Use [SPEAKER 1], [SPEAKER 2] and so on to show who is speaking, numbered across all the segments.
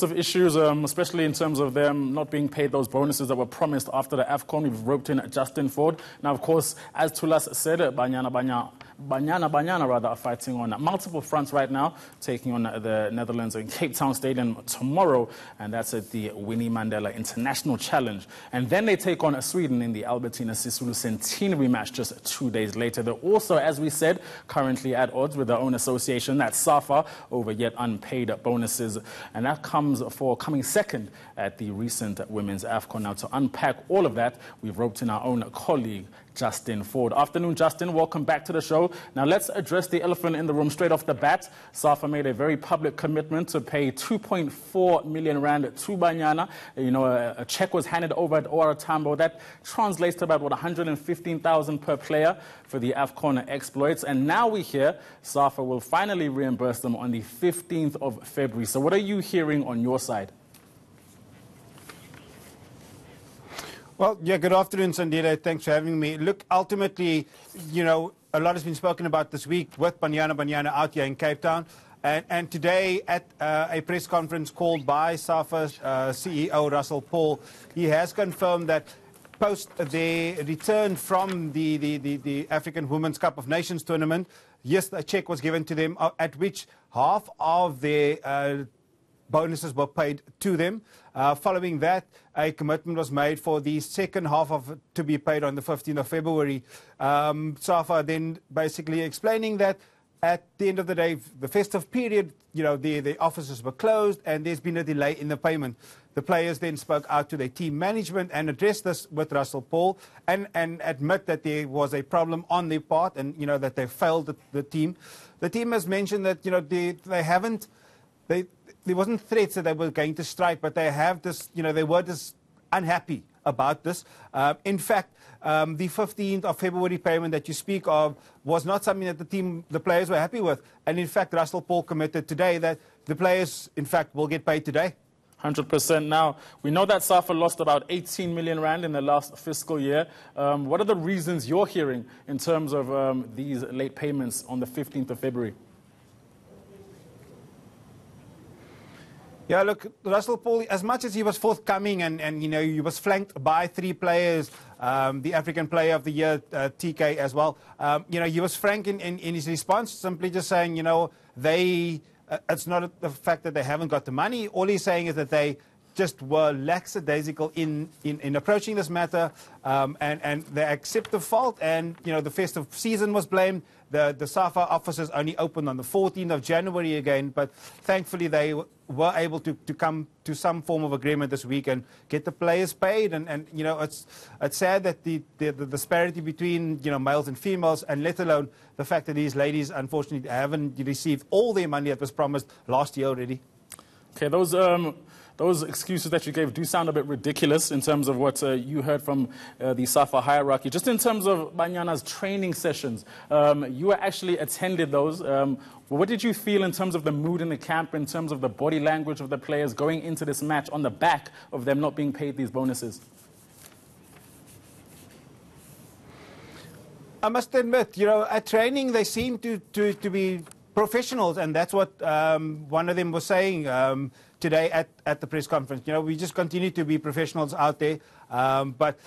[SPEAKER 1] lots of issues, especially in terms of them not being paid those bonuses that were promised after the Afcon. We've roped in Justin Ford. Now, of course, as Tulas said, Banyana Banyana are fighting on multiple fronts right now, taking on the Netherlands in Cape Town Stadium tomorrow, and that's at the Winnie Mandela International Challenge. And then they take on Sweden in the Albertina Sisulu Centenary match just 2 days later. They're also, as we said, currently at odds with their own association, that's SAFA, over yet unpaid bonuses. And that comes for coming second at the recent Women's Afcon. Now, to unpack all of that, we've roped in our own colleague, Justin Ford. Afternoon, Justin. Welcome back to the show. Now, let's address the elephant in the room straight off the bat. SAFA made a very public commitment to pay 2.4 million rand to Banyana. You know, a check was handed over at Ora Tambo. That translates to about, 115,000 per player for the Afcon exploits. And now we hear SAFA will finally reimburse them on the 15th of February. So what are you hearing on your side?
[SPEAKER 2] Well, yeah, good afternoon, Sandile. Thanks for having me. Look, ultimately, you know, a lot has been spoken about this week with Banyana Banyana out here in Cape Town. And today at a press conference called by SAFA's CEO, Russell Paul, he has confirmed that post their return from the African Women's Cup of Nations tournament, yes, a check was given to them, at which half of their bonuses were paid to them. Following that, a commitment was made for the second half of to be paid on the 15th of February. SAFA then basically explaining that at the end of the day, the festive period, you know, the offices were closed and there's been a delay in the payment. The players then spoke out to their team management and addressed this with Russell Paul and admit that there was a problem on their part and, you know, that they failed the team. The team has mentioned that, you know, there wasn't threats that they were going to strike, but they have this, you know, they were just unhappy about this. In fact, the 15th of February payment that you speak of was not something that the players were happy with. And in fact, Russell Paul committed today that the players, in fact, will get paid today.
[SPEAKER 1] 100% now. We know that SAFA lost about 18 million rand in the last fiscal year. What are the reasons you're hearing in terms of these late payments on the 15th of February?
[SPEAKER 2] Yeah, look, Russell Paul, as much as he was forthcoming and you know, he was flanked by 3 players, the African Player of the Year, TK as well, you know, he was frank in his response, simply just saying, you know, it's not the fact that they haven't got the money. All he's saying is that they just were lackadaisical in approaching this matter, and they accept the fault. And, you know, the festive season was blamed. The SAFA offices only opened on the 14th of January again, but thankfully they were able to come to some form of agreement this week and get the players paid. And you know, it's sad that the disparity between, you know, males and females, and let alone the fact that these ladies unfortunately haven't received all their money that was promised last year already.
[SPEAKER 1] Okay, those excuses that you gave do sound a bit ridiculous in terms of what you heard from the SAFA hierarchy. Just in terms of Banyana's training sessions, you actually attended those. What did you feel in terms of the mood in the camp, in terms of the body language of the players going into this match on the back of them not being paid these bonuses?
[SPEAKER 2] I must admit, you know, at training they seem to be professionals, and that's what one of them was saying today at the press conference. You know, we just continue to be professionals out there. But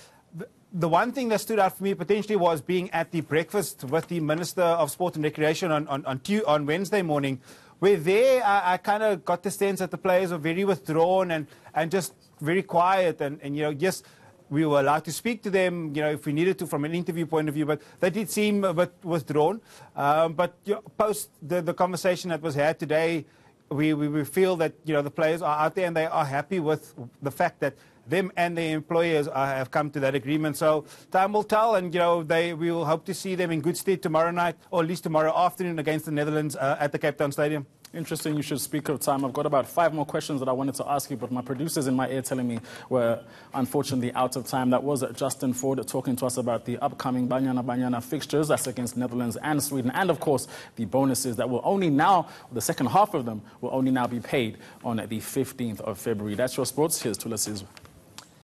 [SPEAKER 2] the one thing that stood out for me potentially was being at the breakfast with the Minister of Sport and Recreation on Wednesday morning, where there I kind of got the sense that the players were very withdrawn and just very quiet. And you know, yes, we were allowed to speak to them, you know, if we needed to from an interview point of view, but they did seem a bit withdrawn. But you know, post the conversation that was had today, we feel that, you know, the players are out there and they are happy with the fact that them and their employers have come to that agreement. So time will tell, and you know, we will hope to see them in good stead tomorrow night, or at least tomorrow afternoon against the Netherlands at the Cape Town Stadium.
[SPEAKER 1] Interesting you should speak of time. I've got about 5 more questions that I wanted to ask you, but my producers in my ear telling me we're unfortunately out of time. That was Justin Ford talking to us about the upcoming Banyana Banyana fixtures. That's against Netherlands and Sweden. And, of course, the bonuses that will only now, the second half of them, will only now be paid on the 15th of February. That's your sports. Here's Tulasizwe.